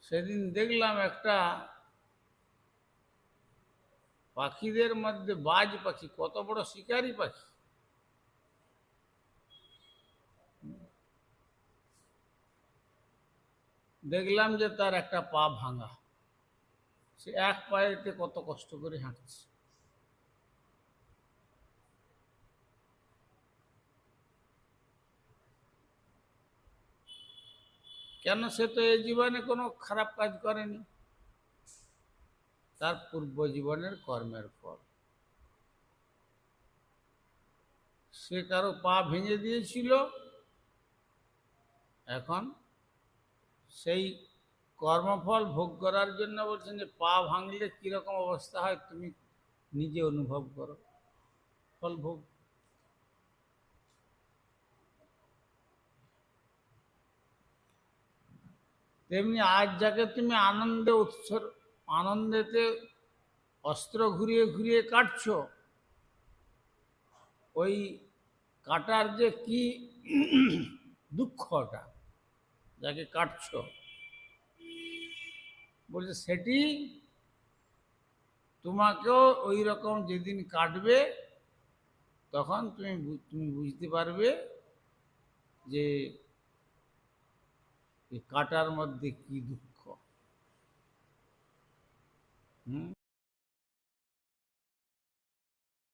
সেদিন দেখলাম একটা পাখিদের মধ্যে বাজ পাখি, কত বড় শিকারী পাখি, দেখলাম যে তার একটা পা ভাঙা, সে এক পায়েতে কত কষ্ট করে হাঁটছে। কেন? সে তো এই জীবনে কোনো খারাপ কাজ করেনি, তার পূর্ব জীবনের কর্মের ফল। সে কারো পা ভেঙে দিয়েছিল, এখন সেই কর্মফল ভোগ করার জন্য বলছেন যে পা ভাঙলে কিরকম অবস্থা হয় তুমি নিজে অনুভব করো, ফল ভোগ। তেমনি আজ যাকে তুমি আনন্দেতে অস্ত্র ঘুরিয়ে ঘুরিয়ে কাটছো, ওই কাটার যে কি দুঃখটা, যাকে কাটছো, বলছে সেটি তোমাকেও ওই রকম যেদিন কাটবে তখন তুমি বুঝতে পারবে যে কাটার মধ্যে কি দুঃখ।